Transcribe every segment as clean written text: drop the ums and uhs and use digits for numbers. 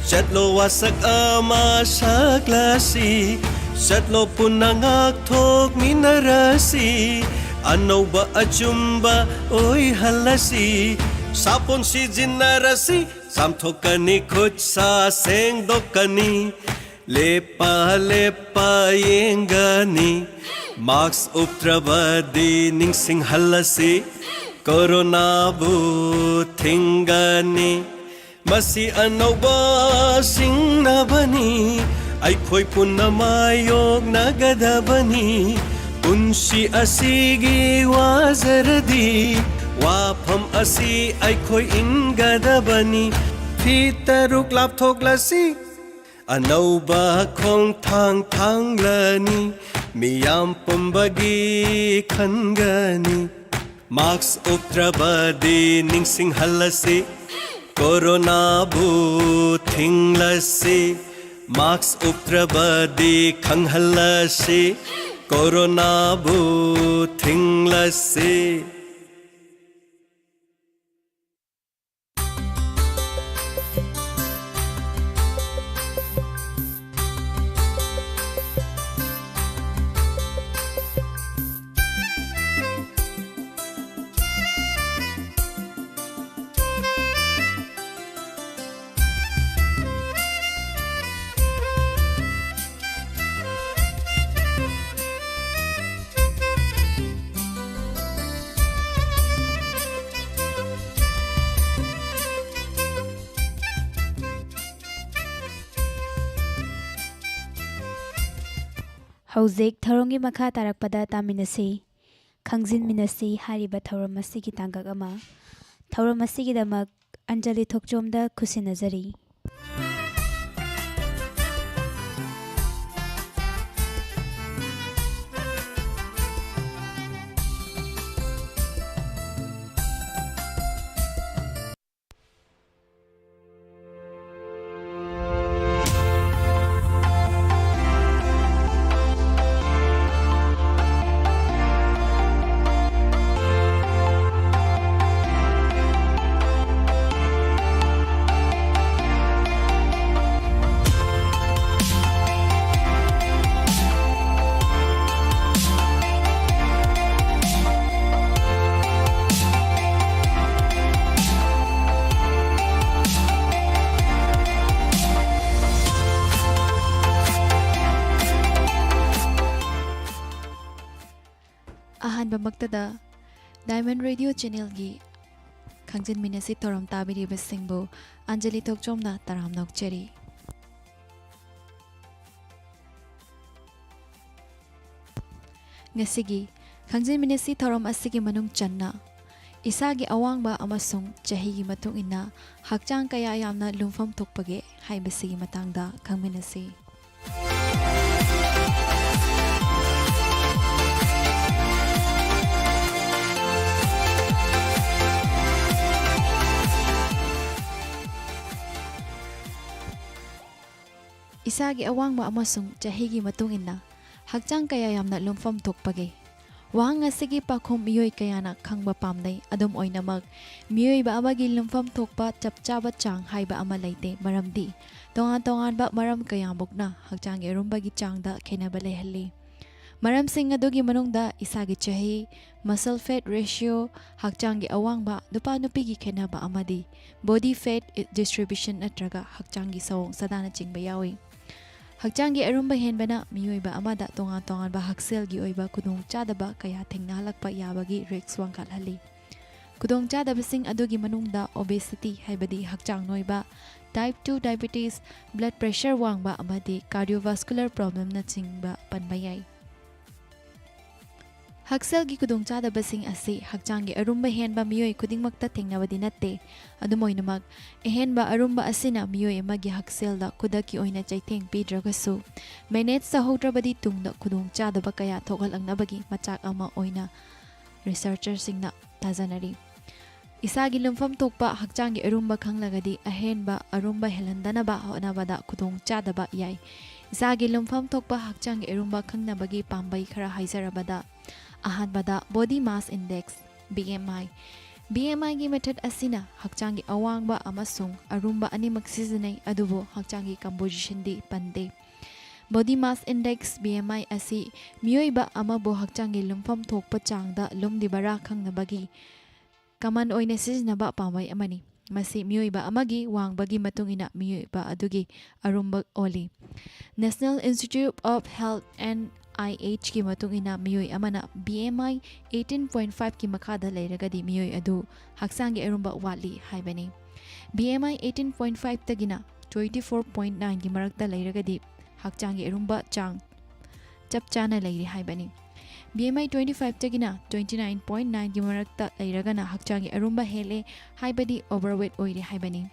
Chatlo wasak ama saklasi Chatlo punangak thok minarasi Ano ba achumba oy halasi Sapon si jinarasi Samthokani khut sa sengdokani Lepa lepa yengani Marks uptrabadi ningsing halasi Corona bu thingani Masi anauba singnabani Aikhoi punamayog nagadabani Punsi asigi wazardi Wafam asi aikhoi ingadabani Fitaruk lapthok lasi Anauba khong thang lani Miyam pumbagi khangani Marks uptrabadi ningsing halasi Corona bu thinglasi Marks uptrabadi khanghalasi Corona bu thinglasi Hauzik tharongi makha tarakpada taminasi khangzin minasi hariba thauram asigi tangak ama thauram asigi damak Anjali Thokchomda khusinajari ahanba maktada Diamond Radio Channel gi khangjin minasi thoram tabiri besingbo Anjali Thokchomna taram nokcheri ngasigi khangjin minasi thoram asigi manung channa isagi awangba amasung chahigi matung ina hakchang kaya yamna lumfam thokpage haibasigi matangda khangminasi Isagi awangba amasung chahigi matung ina hakchang kaya yamna lumfam thokpage wang asigi pakhom miyoi kayana khangba pamnai adum oinamag miyoi ba amagi lumfam thokpa chapchaba chang haiba ama leite maramdi tongan ba maram kayamukna hakchang erumbagi changda khenaba lehalli maram sing adugi manungda isagi chahi muscle fat ratio hakchang awangba nupa nupigi khenaba amadi body fat distribution natraga hakchang sawong sadana chingba yawi Hakchang gi arumba henbana miyoi ba amada tongan ba haksel gi oiba kudong chadaba kaya thengna halakpa yabagi risks wangkat hali kudong chadaba sing adugi manungda obesity haibadi hakchang noiba type 2 diabetes blood pressure wangba amadi cardiovascular problem na chingba panbayai Haksel gi kudong chadaba sing asi hakchang gi arumba henba miyoi kudingmakta thengnabadi natte adumoinamag ehenba arumba asina miyoi amagi haksel da kudaki oina chaitheng pidragasu manage sa hodrabadi tungda kudong chadaba kaya thogalangnabagi machak ama oina researcher singna tajanari isagi lumfam tokpa hakchang gi arumba khanglagadi ahenba arumba helandanaba honabada kudong chadaba yai isagi lumfam tokpa hakchang gi arumba khangnabagi pambai khara haizarabada ahanbada body mass index BMI BMI gi method asina hakchangi awangba amasung arumba animak sizinai adubo hakchangi composition di pande. Body mass index BMI asi miyoiba amabo hakchangi lumfam thokpa changda lumdibara khangnabagi kaman oina sizinaba pamai amani. Masi miyoiba amagi wangbagi matungina miyoiba adugi arumba oli. National Institute of Health NIH ki matungina miyoi amana BMI 18.5 ki makada leiragadi miyoi adu haksangi arumba watli haibani. BMI 18.5 tagina 24.9 ki marakta leiragadi hakchangi arumba chang chapchana leiri haibani. BMI 25 tagina 29.9 ki marakta leiragana hakchangi arumba hele haibadi overweight oiri haibani.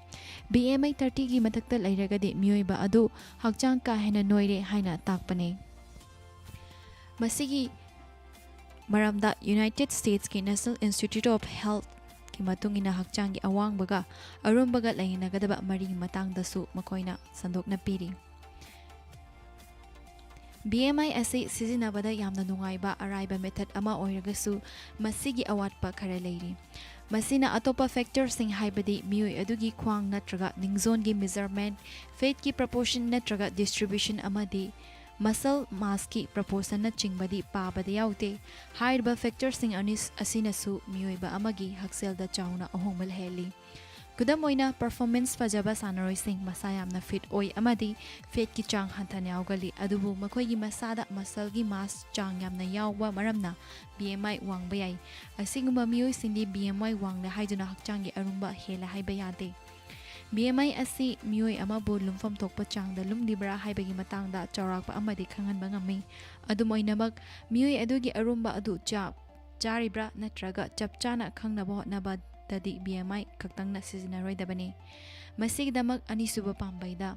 BMI 30 ki matakta leiragadi miyoiba adu hakchang ka hena noire haina takpane. Masigi maramda United States ki National Institute of Health ki matungina hakchangi awangbaga arumbaga lainagadaba mari matangdasu makoina sandokna piri. BMI asi sizinabada yamna nungaiba araiba method ama oiragasu masigi awatpa khara leiri. Masina atopa factors sing haibadi miyoi adugi khwang natraga ningzon gi measurement, fat ki proportion natraga distribution amadi muscle mass ki proportion na chingbadi pabada yaute. Hairba factors sing anis asinasu miyoiba amagi hakselda chauna ahongmal heli. Kudam oina performance fajaba sanaroi sing masayamna fit oi amadi fat ki chang hantan yawgali adubu makoi gi masada muscle gi mass chang yamna yawwa maramna BMI wangba yai. Asinguma miyoi sindi BMI wangna haiduna hakchang gi arumba hela haiba yade. BMI asi miyoi amabu lumfam thokpa changda lumdibra haibagi matangda chawrakpa amadi khanganba ngami. Adum oinamag miyoi adugi arumba adu charibra natraga chapchana khangnaba hotnaba tadi BMI kaktangna sizinaroi masigdamak anisuba pambayda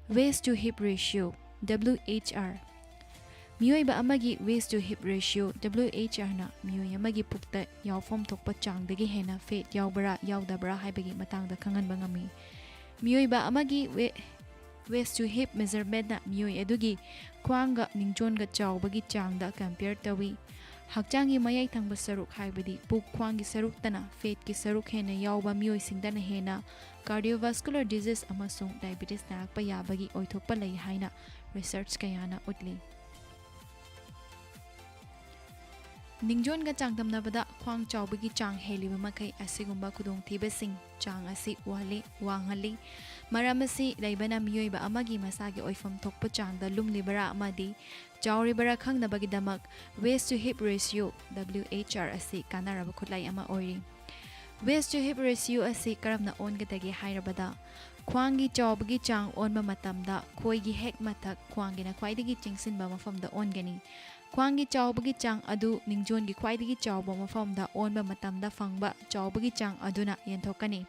waist to hip ratio WHR. Miyoiba amagi waist to hip ratio WHR na miyoi amagi pukta yawfam thokpa changdagi hena fat yawbara yawdabara haibagi matangda khanganba ngami. Miyoiba amagi waist to hip measurement na miyoi adugi khwangga ningjonga chawbagi changda compare tawi. Hakchangi mayai thangba saruk haibadi puk khwanggi saruk tana fat ki saruk hena yawba miyoi singdana hena cardiovascular disease amasung diabetes narakpa yabagi oithokpa lei haina research kayana utli. Ningjon ga changdamnabada khwang chawbagi chang heliba makai asigumba khudong thiba sing chang asi wanghali maramasi laibana miyoiba amagi masagi oifam thokpa changda lumlibara amadi chawribara khangnabagi damak waist to hip ratio WHR asi kanaraba khulai ama oiri. Waist to hip ratio asi karamna ongadagi hairabada khwanggi chawbagi chang onba matamda khoigi hek mathak khwanggi na khwaidagi chingsinba mafamda ongani. Khwanggi chawbagi chang adu ningjongi khwaidagi chawba mafamda onba matamda fangba chawbagi chang aduna yenthokani.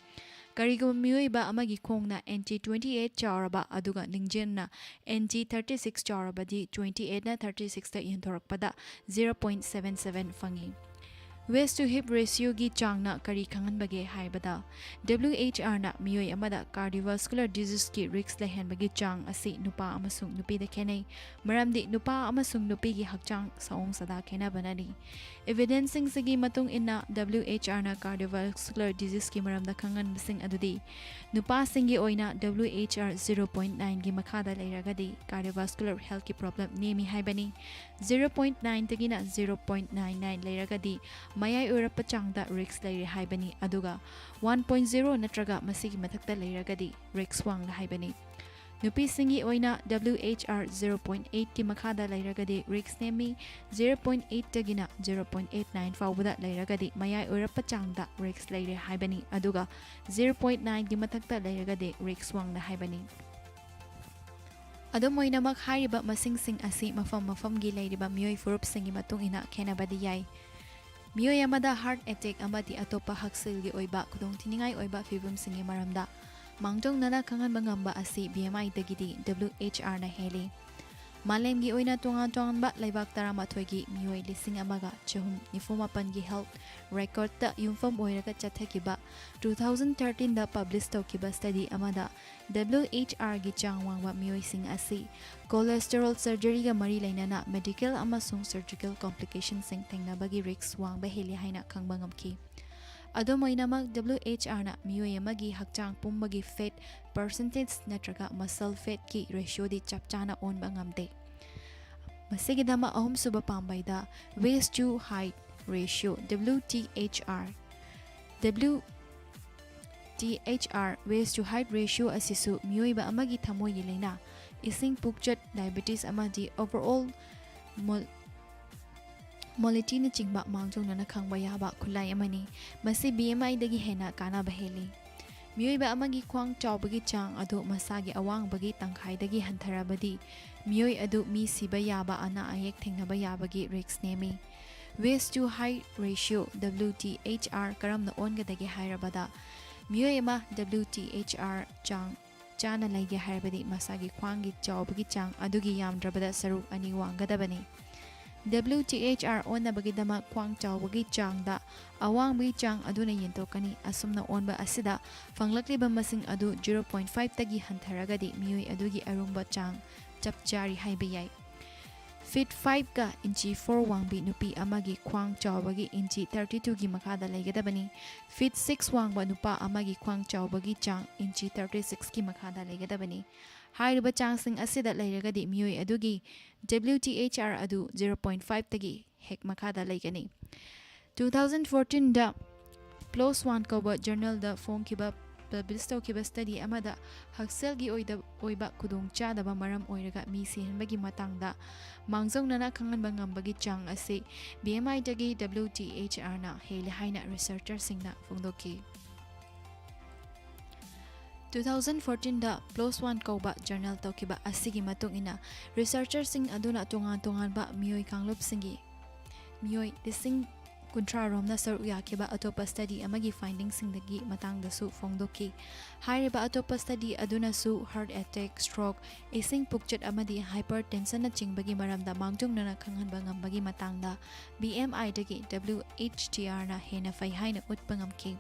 Karigum miyoiba amagi khongna NG 28 chawraba aduga ningjenna NG 36 chawrabadi 28 na 36 ta yenthorakpada 0.77 fangi. Waist to hip ratio gi changna kari khanganbage haibada WHR na miyoi amada cardiovascular disease ki risk lehenbagi chang asi nupa amasung nupi da khenai maramdi nupa amasung nupi gi hakchang saong sada khena banani. Evidencing sagi matung inna WHR na cardiovascular disease ki maramda khangan basing adudi nupa singi oina WHR 0.9 gi makhada leiragadi cardiovascular health ki problem nemi haibani 0.9 tagina 0.99 leiragadi mayai urapa changda risk leiri haibani aduga 1.0 natraga masigi mathakta leiragadi risk wang haibani. Nupi singi oina WHR 0.8 ki makhada leiragadi risk nemi 0.8 tagina 0.89 fawbada leiragadi mayai urapa changda risk leiri haibani aduga 0.9 ki mathakta leiragadi risk wang haibani. Adum oinamak hairiba masingsing asi mafam gi leiriba miyoi furup singi matung ina khenabadi yai. Miyoi amada heart attack amati atopa haksilgi oiba kudong tiningai oiba fibum singi maramda mangjong nana khangan bangamba asi BMI dagidi WHR na heli. Malemgi oina tungan ba laibak taramathoi gi miyoi lising amaga chahum nifumapan gi health record ta yumfam oiraga chathakiba 2013 da publish tawkiba study amada WHR gi changwangba miyoi sing asi cholesterol surgery ga mari lainana medical amasung surgical complications sing thengnabagi risk wangba heli haina khangbangam ki. ꯑꯗꯨꯝ ꯑꯣꯏꯅꯃꯛ WHRꯅ ꯃꯤꯑꯣꯏ ꯑꯃꯒꯤ ꯍꯛꯆꯥꯡ ꯄꯨꯝꯕꯒꯤ fat percentage ꯅꯠꯇ꯭ꯔꯒ ꯃꯁꯜ ꯐꯦꯠꯀꯤ ꯔꯦꯁꯤꯌꯣꯗꯤ ꯆꯞ ꯆꯥꯅ ꯑꯣꯟꯕ ꯉꯝꯗꯦ꯫ ꯃꯁꯤꯒꯤꯗꯃꯛ ꯑꯍꯨꯝꯁꯨꯕ ꯄꯥꯝꯕꯩꯗ waist to height ratio WTHR waist to height ratio ꯑꯁꯤꯁꯨ ꯃꯤꯑꯣꯏꯕ ꯑꯃꯒꯤ ꯊꯃꯣꯏꯒꯤ ꯂꯥꯏꯅꯥ, ꯏꯁꯤꯡ ꯄꯨꯛꯆꯠ, ꯗꯥꯏꯕꯦꯇꯤꯁ ꯑꯃꯗꯤ ꯑꯣꯚꯔꯑꯣꯜ ꯃꯣꯂꯤꯇꯤꯅꯆꯤꯡꯕ ꯃꯥꯡꯖꯧꯅꯅ ꯈꯪꯕ ꯌꯥꯕ ꯈꯨꯠꯂꯥꯏ ꯑꯃꯅꯤ꯫ ꯃꯁꯤ BMIꯗꯒꯤ ꯍꯦꯟꯅ ꯀꯥꯟꯅꯕ ꯍꯦꯜꯂꯤ꯫ ꯃꯤꯑꯣꯏꯕ ꯑꯃꯒꯤ ꯈ꯭ꯋꯥꯡ ꯆꯥꯎꯕꯒꯤ ꯆꯥꯡ ꯑꯗꯨ ꯃꯁꯥꯒꯤ ꯑꯋꯥꯡꯕꯒꯤ ꯇꯪꯈꯥꯏꯗꯒꯤ ꯍꯟꯊꯔꯕꯗꯤ ꯃꯤꯑꯣꯏ ꯑꯗꯨ ꯃꯤ ꯁꯤꯕ ꯌꯥꯕ ꯑꯅꯥ ꯑꯌꯦꯛ ꯊꯦꯡꯅꯕ ꯌꯥꯕꯒꯤ ꯔꯤस्क ꯅꯦꯝꯃꯤ꯫ ꯋꯦꯁ ꯇꯨ ꯍꯥꯏꯠ ꯔꯦꯁꯤꯌꯣ WTHR ꯀꯔꯝꯅ ꯑꯣꯟꯒꯗꯒꯦ ꯍꯥꯏꯔꯕꯗ ꯃꯤꯑꯣꯏ ꯑꯃ WTHR ꯆꯥꯡ ꯆꯥꯅ ꯂꯩꯒꯦ ꯍꯥꯏꯔꯕꯗꯤ ꯃꯁꯥꯒꯤ ꯈ꯭ꯋꯥꯡꯒꯤ ꯆꯥꯎꯕꯒꯤ ꯆꯥꯡ ꯑꯗꯨꯒꯤ ꯌꯥꯝꯗ꯭ꯔꯕꯗ ꯁꯔꯨꯛ 2 ꯋꯥꯡꯒꯗꯕꯅꯤ꯫ WTHR ꯑꯣꯟꯅꯕꯒꯤꯗꯃꯛ ꯈ꯭ꯋꯥꯡ ꯆꯥꯎꯕꯒꯤ ꯆꯥꯡꯗ ꯑꯋꯥꯡꯕꯒꯤ ꯆꯥꯡ ꯑꯗꯨꯅ ꯌꯦꯟꯊꯣꯛꯀꯅꯤ꯫ ꯑꯁꯨꯝꯅ ꯑꯣꯟꯕ ꯑꯁꯤꯗ ꯐꯪꯂꯛꯂꯤꯕ ꯃꯁꯤꯡ ꯑꯗꯨ 0.5ꯇꯒꯤ ꯍꯟꯊꯔꯒꯗꯤ ꯃꯤꯑꯣꯏ ꯑꯗꯨꯒꯤ ꯑꯔꯨꯝꯕ ꯆꯥꯡ ꯆꯞ ꯆꯥꯔꯤ ꯍꯥꯏꯕ ꯌꯥꯏ꯫ ꯐꯤꯠ 5ꯒ ꯏꯟꯆꯤ 4 ꯋꯥꯡꯕꯤ ꯅꯨꯄꯤ ꯑꯃꯒꯤ ꯈ꯭ꯋꯥꯡ ꯆꯥꯎꯕꯒꯤ ꯏꯟꯆꯤ 32ꯒꯤ ꯃꯈꯥꯗ ꯂꯩꯒꯗꯕꯅꯤ꯫ ꯐꯤꯠ 6 ꯋꯥꯡꯕ ꯅꯨꯄꯥ ꯑꯃꯒꯤ ꯈ꯭ꯋꯥꯡ ꯆꯥꯎꯕꯒꯤ ꯆꯥꯡ ꯏꯟꯆꯤ 36ꯒꯤ ꯃꯈꯥꯗ ꯂꯩꯒꯗꯕꯅꯤ꯫ ꯍꯥꯏꯔꯤꯕ ꯆꯥꯡꯁꯤꯡ ꯑꯁꯤꯗ ꯂꯩꯔꯒꯗꯤꯃꯤꯑꯣꯏ ꯑꯗꯨꯒꯤ WTHR ꯑꯗꯨ 0.5ꯇꯒꯤ ꯍꯦꯛ ꯃꯈꯥꯗ ꯂꯩꯒꯅꯤ꯫ 2014ꯗ PLOS ONE ꯀꯧꯕ ꯖꯔꯅꯦꯜꯗ ꯐꯣꯡꯈꯤꯕ ꯄꯕ꯭ꯂꯤꯁ ꯇꯧꯈꯤꯕ ꯁ꯭ꯇꯗꯤ ꯑꯃꯗ ꯍꯛꯁꯦꯜꯒꯤ ꯑꯣꯏꯕ ꯈꯨꯗꯣꯡꯆꯥꯗꯕ ꯃꯔꯝ ꯑꯣꯏꯔꯒ ꯃꯤ ꯁꯤꯍꯟꯕꯒꯤ ꯃꯇꯥꯡꯗ ꯃꯥꯡꯖꯧꯅꯅ ꯈꯪꯍꯟꯕ ꯉꯝꯕꯒꯤ ꯆꯥꯡ ꯑꯁꯤ BMIꯗꯒꯤ WTHRꯅ ꯍꯦꯜꯂꯤ ꯍꯥꯏꯅ ꯔꯤꯁꯔꯆꯔꯁꯤꯡꯅ ꯐꯣꯡꯗꯣꯛꯈꯤ꯫ 2014ꯗ PLOS ONE ꯀꯧꯕ ꯖꯔꯅꯦꯜ ꯇꯧꯈꯤꯕ ꯑꯁꯤꯒꯤ ꯃꯇꯨꯡ ꯏꯟꯅ ꯔꯤꯁꯔꯆꯔꯁꯤꯡ ꯑꯗꯨꯅ ꯇꯣꯉꯥꯟ-ꯇꯣꯉꯥꯟꯕ ꯃꯤꯑꯣꯏ ꯀꯥꯡꯂꯨꯞꯁꯤꯡꯒꯤ ꯃꯤꯑꯣꯏ 30,000ꯔꯣꯝꯅ ꯁꯔꯨꯛ ꯌꯥꯈꯤꯕ ꯑꯇꯣꯞꯄ ꯁ꯭ꯇꯗꯤ ꯑꯃꯒꯤ ꯐꯥꯏꯟꯗꯤꯡꯁꯤꯡꯒꯤ ꯃꯇꯥꯡꯗꯁꯨ ꯐꯣꯡꯗꯣꯛꯈꯤ꯫ ꯍꯥꯏꯔꯤꯕ ꯑꯇꯣꯞꯄ ꯁ꯭ꯇꯗꯤ ꯑꯗꯨꯅꯁꯨ ꯍꯥꯔꯠ ꯑꯦꯇꯦꯛ, ꯁ꯭ꯇ꯭ꯔꯣꯛ, ꯏꯁꯤꯡ ꯄꯨꯛꯆꯠ ꯑꯃꯗꯤ ꯍꯥꯏꯄꯔꯇꯦꯟꯁꯟꯅꯆꯤꯡꯕꯒꯤ ꯃꯔꯝꯗ ꯃꯥꯡꯖꯧꯅꯅ ꯈꯪꯍꯟꯕ ꯉꯝꯕꯒꯤ ꯃꯇꯥꯡꯗ BMIꯗꯒꯤ WHRꯅ ꯍꯦꯟꯅ ꯐꯩ ꯍꯥꯏꯅ ꯎꯠꯄ ꯉꯝꯈꯤ꯫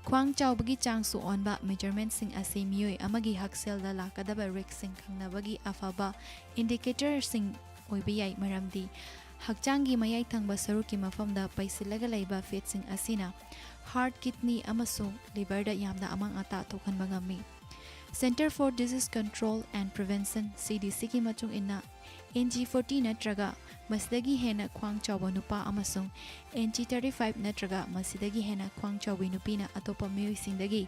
ꯈ꯭ꯋꯥꯡ ꯆꯥꯎꯕꯒꯤ ꯆꯥꯡꯁꯨ ꯑꯣꯟꯕ ꯃꯦꯖꯔꯃꯦꯟꯠꯁꯤꯡ ꯑꯁꯤ ꯃꯤꯑꯣꯏ ꯑꯃꯒꯤ ꯍꯛꯁꯦꯜꯗ ꯂꯥꯛꯀꯗꯕ ꯔꯤस्कꯁꯤꯡ ꯈꯪꯅꯕꯒꯤ ꯑꯐꯕ ꯏꯟꯗꯤꯀꯦꯇꯔꯁꯤꯡ ꯑꯣꯏꯕ ꯌꯥꯏ, ꯃꯔꯝꯗꯤ ꯍꯛꯆꯥꯡꯒꯤ ꯃꯌꯥꯏ ꯊꯪꯕ ꯁꯔꯨꯛꯀꯤ ꯃꯐꯝꯗ ꯄꯩꯁꯤꯜꯂꯒ ꯂꯩꯕ ꯐꯦꯠꯁꯤꯡ ꯑꯁꯤꯅ ꯍꯥꯔꯠ, ꯀꯤꯗꯅꯤ ꯑꯃꯁꯨꯡ ꯂꯤꯚꯔꯗ ꯌꯥꯝꯅ ꯑꯃꯥꯡ-ꯑꯇꯥ ꯊꯣꯛꯍꯟꯕ ꯉꯝꯃꯤ꯫ Centre for disease control and prevention (CDCꯒꯤ ꯃꯇꯨꯡ ꯏꯟꯅ NG40 ꯅꯠꯇ꯭ꯔꯒ ꯃꯁꯤꯗꯒꯤ ꯍꯦꯟꯅ ꯈ꯭ꯋꯥꯡ ꯆꯥꯎꯕ ꯅꯨꯄꯥ ꯑꯃꯁꯨꯡ NG35 ꯅꯠꯇ꯭ꯔꯒ ꯃꯁꯤꯗꯒꯤ ꯍꯦꯟꯅ ꯈ꯭ꯋꯥꯡ ꯆꯥꯎꯕꯤ ꯅꯨꯄꯤꯅ ꯑꯇꯣꯞꯄ ꯃꯤꯑꯣꯏꯁꯤꯡꯗꯒꯤ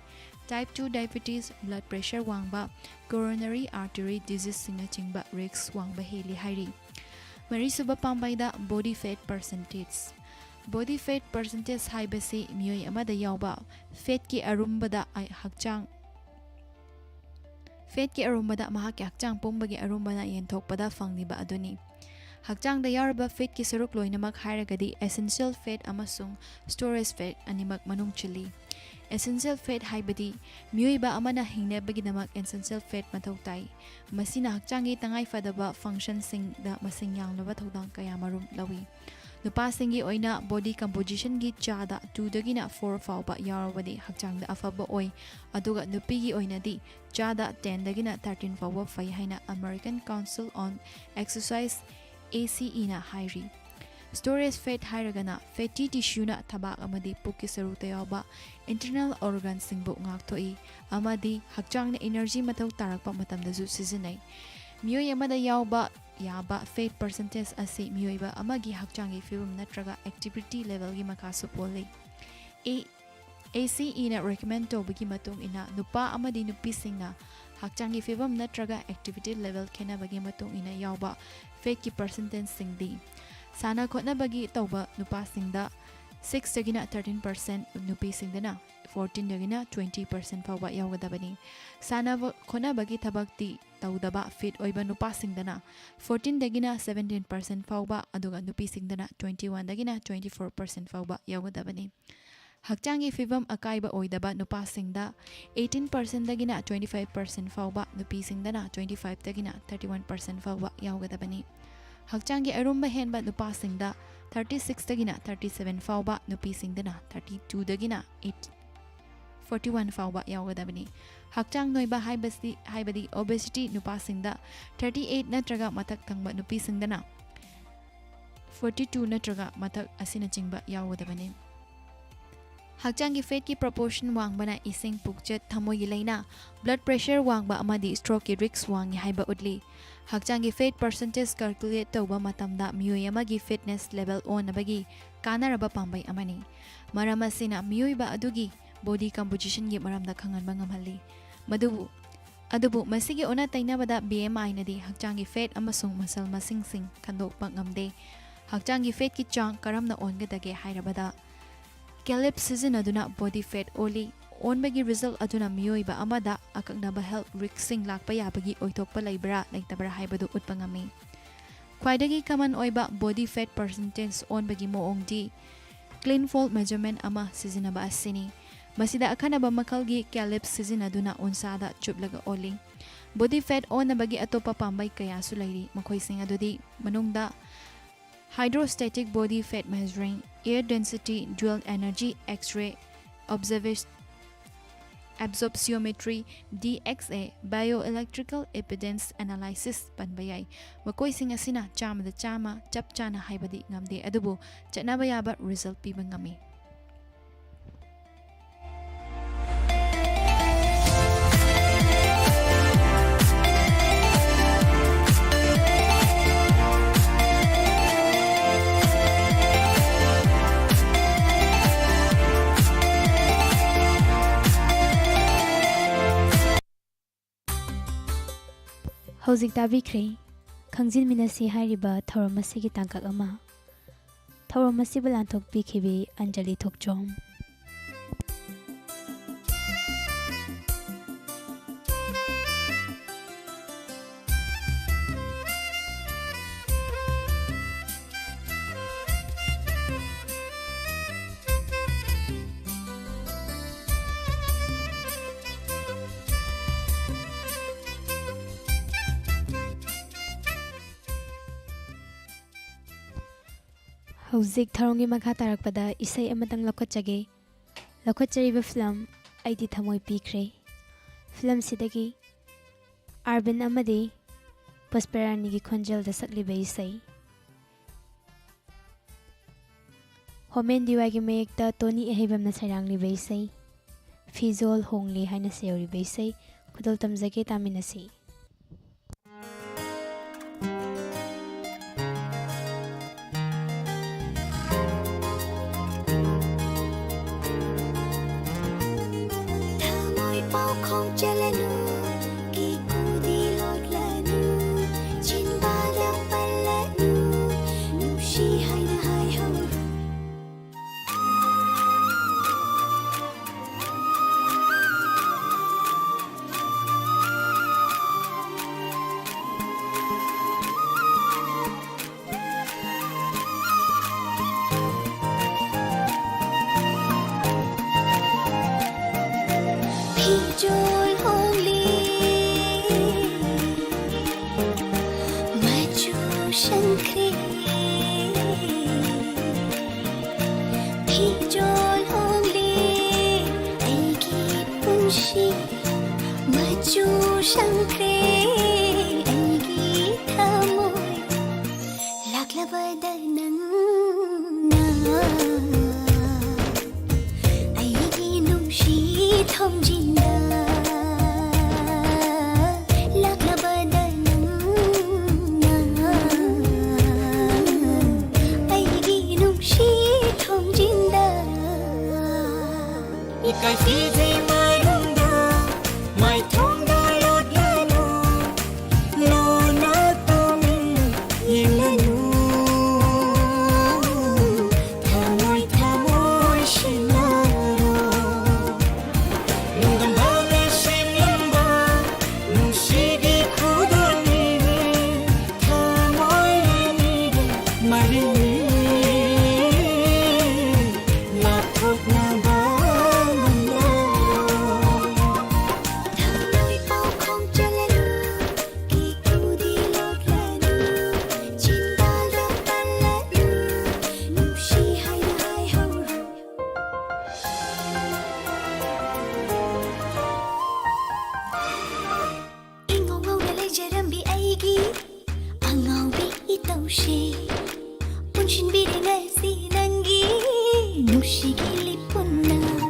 ꯇꯥꯏꯞ 2 ꯗꯥꯏꯕꯦꯇꯤꯁ, ꯕ꯭ꯂꯗ ꯄ꯭ꯔꯦꯁꯔ ꯋꯥꯡꯕ, ꯀꯣꯔꯣꯅꯔꯤ ꯑꯥꯔꯇꯔꯤ ꯗꯤꯖꯤꯖꯁꯤꯡꯅꯆꯤꯡꯕ ꯔꯤस्क ꯋꯥꯡꯕ ꯍꯦꯜꯂꯤ ꯍꯥꯏꯔꯤ꯫ ꯃꯔꯤꯁꯨꯕ ꯄꯥꯝꯕꯩꯗ body fat percentage. Body fat percentage ꯍꯥꯏꯕꯁꯤ ꯃꯤꯑꯣꯏ ꯑꯃꯗ ꯌꯥꯎꯕ ꯐꯦꯠꯀꯤ ꯑꯔꯨꯝꯕꯗ ꯃꯍꯥꯛꯀꯤ ꯍꯛꯆꯥꯡ ꯄꯨꯝꯕꯒꯤ ꯑꯔꯨꯝꯕꯅ ꯌꯦꯟꯊꯣꯛꯄꯗ ꯐꯪꯂꯤꯕ ꯑꯗꯨꯅꯤ꯫ ꯍꯛꯆꯥꯡꯗ ꯌꯥꯎꯔꯤꯕ ꯐꯦꯠꯀꯤ ꯁꯔꯨꯛ ꯂꯣꯏꯅꯃꯛ ꯍꯥꯏꯔꯒꯗꯤ ꯑꯦꯁꯦꯟꯁꯤꯌꯦꯜ ꯐꯦꯠ ꯑꯃꯁꯨꯡ ꯁ꯭ꯇꯣꯔꯦꯖ ꯐꯦꯠ ꯑꯅꯤꯃꯛ ꯃꯅꯨꯡ ꯆꯜꯂꯤ꯫ ꯑꯦꯁꯦꯟꯁꯤꯌꯦꯜ ꯐꯦꯠ ꯍꯥꯏꯕꯗꯤ ꯃꯤꯑꯣꯏꯕ ꯑꯃꯅ ꯍꯤꯡꯅꯕꯒꯤꯗꯃꯛ ꯑꯦꯁꯦꯟꯁꯤꯌꯦꯜ ꯐꯦꯠ ꯃꯊꯧ ꯇꯥꯏ꯫ ꯃꯁꯤꯅ ꯍꯛꯆꯥꯡꯒꯤ ꯇꯉꯥꯏꯐꯗꯕ ꯐꯪꯁꯟꯁꯤꯡꯗ ꯃꯁꯤꯡ ꯌꯥꯝꯂꯕ ꯊꯧꯗꯥꯡ ꯀꯌꯥꯃꯔꯨꯝ ꯂꯧꯏ꯫ ꯅꯨꯄꯥꯁꯤꯡꯒꯤ ꯑꯣꯏꯅ ꯕꯣꯗꯤ ꯀꯝꯄꯣꯖꯤꯁꯟꯒꯤ ꯆꯥꯗ 2ꯗꯒꯤꯅ 4 ꯐꯥꯎꯕ ꯌꯥꯎꯔꯕꯗꯤ ꯍꯛꯆꯥꯡꯗ ꯑꯐꯕ ꯑꯣꯏ, ꯑꯗꯨꯒ ꯅꯨꯄꯤꯒꯤ ꯑꯣꯏꯅꯗꯤ ꯆꯥꯗ 10ꯗꯒꯤꯅ 13 ꯐꯥꯎꯕ ꯐꯩ ꯍꯥꯏꯅ ꯑꯃꯦꯔꯤꯀꯟ ꯀꯥꯎꯟꯁꯤꯜ ꯑꯣꯟ ꯑꯦꯛꯁꯔꯁꯥꯏꯖ ACEꯅ ꯍꯥꯏꯔꯤ꯫ ꯁ꯭ꯇꯣꯔꯦꯖ ꯐꯦꯠ ꯍꯥꯏꯔꯒꯅ ꯐꯦꯇꯤ ꯇꯤꯁ꯭ꯌꯨꯅ ꯊꯕꯥꯛ ꯑꯃꯗꯤ ꯄꯨꯛꯀꯤ ꯁꯔꯨꯛꯇ ꯌꯥꯎꯕ ꯏꯟꯇꯔꯅꯦꯜ ꯑꯣꯔꯒꯥꯟꯁꯤꯡꯕꯨ ꯉꯥꯛꯊꯣꯛꯏ ꯑꯃꯗꯤ ꯍꯛꯆꯥꯡꯅ ꯏꯅꯔꯖꯤ ꯃꯊꯧ ꯇꯥꯔꯛꯄ ꯃꯇꯝꯗꯁꯨ ꯁꯤꯖꯤꯟꯅꯩ꯫ ꯃꯤꯑꯣꯏ ꯑꯃꯗ ꯌꯥꯎꯕ ꯌꯥꯕ ꯐꯦꯠ ꯄꯔꯁꯦꯟꯇꯦꯖ ꯑꯁꯤ ꯃꯤꯑꯣꯏꯕ ꯑꯃꯒꯤ ꯍꯛꯆꯥꯡꯒꯤ ꯐꯤꯚꯝ ꯅꯠꯇ꯭ꯔꯒ ꯑꯦꯛꯇꯤꯚꯤꯇꯤ ꯂꯦꯚꯦꯜꯒꯤ ꯃꯈꯥꯁꯨ ꯄꯣꯜꯂꯤ꯫ ACEꯅ ꯔꯤꯀꯃꯦꯟ ꯇꯧꯕꯒꯤ ꯃꯇꯨꯡ ꯏꯟꯅ ꯅꯨꯄꯥ ꯑꯃꯗꯤ ꯅꯨꯄꯤꯁꯤꯡꯅ ꯍꯛꯆꯥꯡꯒꯤ ꯐꯤꯚꯝ ꯅꯠꯇ꯭ꯔꯒ ꯑꯦꯛꯇꯤꯚꯤꯇꯤ ꯂꯦꯚꯦꯜ ꯈꯦꯠꯅꯕꯒꯤ ꯃꯇꯨꯡ ꯏꯟꯅ ꯌꯥꯎꯕ ꯐꯦꯠꯀꯤ ꯄꯔꯁꯦꯟꯇꯦꯖꯁꯤꯡꯗꯤ ꯁꯥꯟꯅ-ꯈꯣꯠꯅꯕꯒꯤ ꯇꯧꯕ ꯅꯨꯄꯥꯁꯤꯡꯗ 6ꯗꯒꯤꯅ 13%, ꯅꯨꯄꯤꯁꯤꯡꯗꯅ 14ꯗꯒꯤꯅ 20% ꯐꯥꯎꯕ ꯌꯥꯎꯒꯗꯕꯅꯤ꯫ ꯁꯥꯟꯅ-ꯈꯣꯠꯅꯕꯒꯤ ꯊꯕꯛꯇꯤ ꯇꯧꯗꯕ ꯐꯤꯠ ꯑꯣꯏꯕ ꯅꯨꯄꯥꯁꯤꯡꯗꯅ 14ꯗꯒꯤꯅ 17% ꯐꯥꯎꯕ, ꯑꯗꯨꯒ ꯅꯨꯄꯤꯁꯤꯡꯗꯅ 21ꯗꯒꯤꯅ 24% ꯐꯥꯎꯕ ꯌꯥꯎꯒꯗꯕꯅꯤ꯫ ꯍꯛꯆꯥꯡꯒꯤ ꯐꯤꯚꯝ ꯑꯀꯥꯏꯕ ꯑꯣꯏꯗꯕ ꯅꯨꯄꯥꯁꯤꯡꯗ 18%ꯗꯒꯤꯅ 25% ꯐꯥꯎꯕ, ꯅꯨꯄꯤꯁꯤꯡꯗꯅ 25ꯗꯒꯤꯅ 31% ꯐꯥꯎꯕ ꯌꯥꯎꯒꯗꯕꯅꯤ꯫ ꯍꯛꯆꯥꯡꯒꯤ ꯑꯔꯨꯝꯕ ꯍꯦꯟꯕ ꯅꯨꯄꯥꯁꯤꯡꯗ 36ꯗꯒꯤꯅ 37 ꯐꯥꯎꯕ, ꯅꯨꯄꯤꯁꯤꯡꯗꯅ 32ꯗꯒꯤꯅ 41 ꯐꯥꯎꯕ ꯌꯥꯎꯒꯗꯕꯅꯤ꯫ ꯍꯛꯆꯥꯡ ꯅꯣꯏꯕ ꯍꯥꯏꯕꯗꯤ obesity ꯅꯨꯄꯥꯁꯤꯡꯗ 38 ꯅꯠꯇ꯭ꯔꯒ ꯃꯊꯛ ꯊꯪꯕ, ꯅꯨꯄꯤꯁꯤꯡꯗꯅ 42 ꯅꯠꯇ꯭ꯔꯒ ꯃꯊꯛ ꯑꯁꯤꯅꯆꯤꯡꯕ ꯌꯥꯎꯒꯗꯕꯅꯤ꯫ Hakjanggi fat ki proportion wangbana ising pukchet thamoy gi laina, blood pressure wangba amadi stroke ki risk wangi haiba udli. Hakjanggi fat percentage calculate tawba matamda miyoi amagi fitness level on nabagi kanaraba pambai amani. Maram asina miyoi ba adugi body composition gi maramda khanganba ngamhalli. Adubu masigi ona tainabada BMI nadi hakjanggi fat amasung muscle masing khandokpa ngamde. Hakjanggi fat ki chang karamna ongadage hairabada Caleb sizinaduna body fat oli onbagi result aduna miyoiba amada akaknaba health risking lakpa yabagi oitokpa laibra laitabra haibadu utpangami. Khwaidagi common oiba body fat percentage onbagi moongdi clean fold measurement ama sizinaba asini. Masida akanaba makalgi Caleb sizinaduna unsada chublaga oli. Body fat on nabagi atopa pambay kaya sulairi makoy singadudi manungda hydrostatic body fat measuring, air density, dual energy, X-ray, absorptiometry, DXA, bioelectrical impedance analysis panbayay. Makoy singasina chama da chama chap chana haibadi ngamde adubo chanabayaba result pibangami. Hauzik tabikre Khangjin minasi hairiba thauramasi gi tangkak ama thauramasi balanthok pikhibi Anjali Thokchom Hauzik tharongi makha tarakpada isai amatang lokachage lokhachariba film aidi thamoi pikre film sidagi Arvin amadi Pusparani gi khonjal da sakliba isai Homen diwagi mayekta Tony ehibam na sarangli ba isai Fizol hongli haina seori ba isai khudol tamjage taminasi Punshin biri ngasi nangi nushi gili punna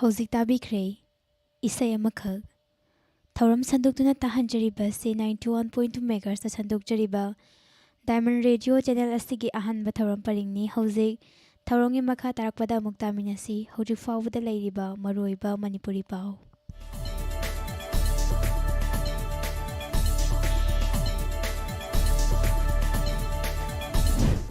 Hauzik tabikhre isai amakhak thauram sandukduna tahanjariba se 91.2 megahertz ta sandukjariba Diamond Radio channel asigi ahanba thauram paringni hauzik thaurongi makha tarakpada muktaminasi hauzik fawda leiriba maroiba manipuri pau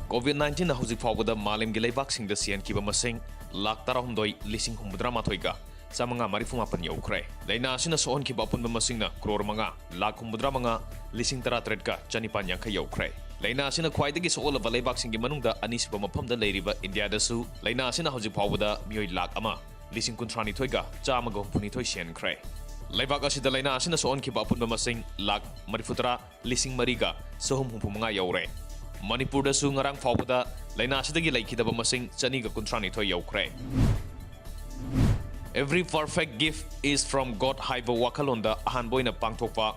COVID-19 na hauzik fawda malim gi leibak sing da sian kiba masing lak tarahumdoi lising humudra mathoiga sa mga marifumapan yaukre laina asina soon kiba apunba masing na crore mga lak humudra mga lising taratred ka chanipan yang ka yaukre laina asina khwaidagi sool of leibak sing gi manungda anisiba mafamda leiriba India da su laina asina hauzik fawda mioi lak ama lising kuntrani thoiga chamaga humpuni thoi sian kre leibak asida laina asina soon kiba apunba masing lak marifutra lising mariga sohum humpu mga yaure Manipur da su ngarang fawda laina asidagi laikidaba masing chaniga kuntrani thoi yaukre Every perfect gift is from God haiba wakalonda ahanboina pangthokpa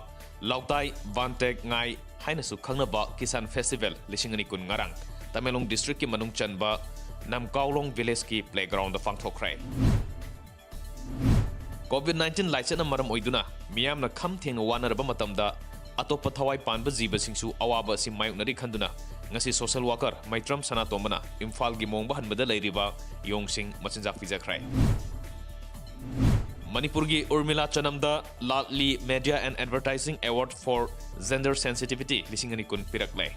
lautai vantek ngai haina su khangnaba Kisan Festival lisingani kun ngarang Tamelong district ki manung chanba Namkaulong village ki playground da pangthokre COVID-19 laisena maram oiduna miyamna kham thengna wanaraba matamda Atopa thawai panba jiba singsu awaba si mayuknari khanduna ngasi social worker Maitram Sanatomana Imphal gi mongba hanbada leiriba yongsing machinjak pijakrai Manipur gi Urmila Chanamda Latli Media and Advertising Award for Gender Sensitivity lisingani kun piraklay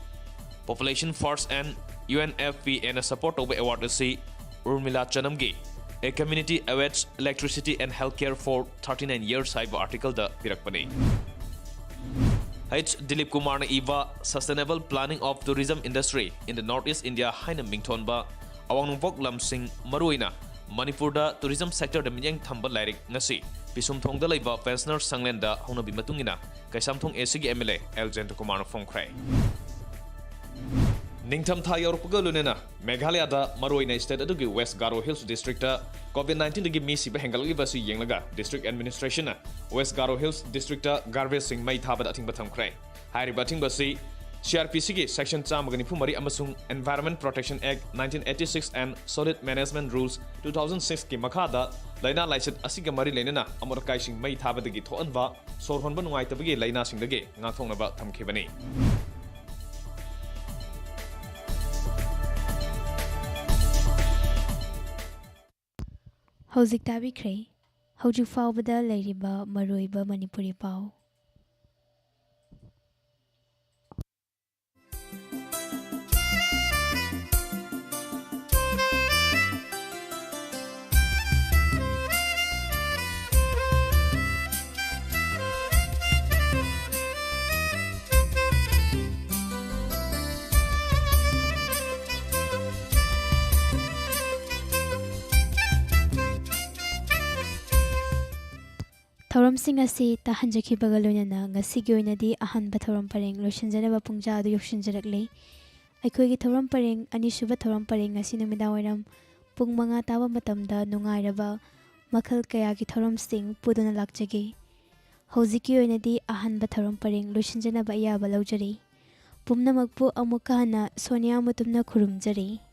Population First and UNFPA na support over award si Urmila Chanamgi A Community Awaits Electricity and Healthcare for 39 years haiba article da pirakpani H. Dilip Kumar na iba Sustainable Planning of Tourism Industry in the Northeast India haina mingthon ba awang nungpok lamsing maruina Manipur da tourism sector da minyang thamba lairik ngasi pisumthong da leiba pensioner sanglen da hongnabi matungina kaisamthong ACG MLA Eljent Kumar na phongkhrai Ningtham tha yorpuga lunena Meghalaya da maruina state adugi West Garo Hills district da COVID-19 dagi mi siba hengalgi basu yenglaga district administration na West Garo Hills district da garbage sing mai thaba da ating batham khrai hairi bathing basi CRPC gi section chamagani phumari amasung Environment Protection Act 1986 and Solid Management Rules 2006 ki makhada laina laiset asiga mari lenena amorkai sing mai thaba dagi thoanba sorhonba nungai tabagi laina sing dagi ngakthongna ba thamkhibani Hauzik tabikhre haujuk fawbada leiriba maroiba manipuri pau Thauram sing asi tahanjaki bagalonana ngasigi oinadi ahanba thauram pareng loishinjanaba pungja adu yokshinjarakle aikoigi thauram pareng anisuba thauram pareng ngasi numida wairam pung 5 taba matamda nungairaba makhal kayagi thauram sing puduna lakjage hojiki oinadi ahanba thauram pareng loishinjanaba yaba laujari pumnamakpu amukana Sonia mutumna khurumjari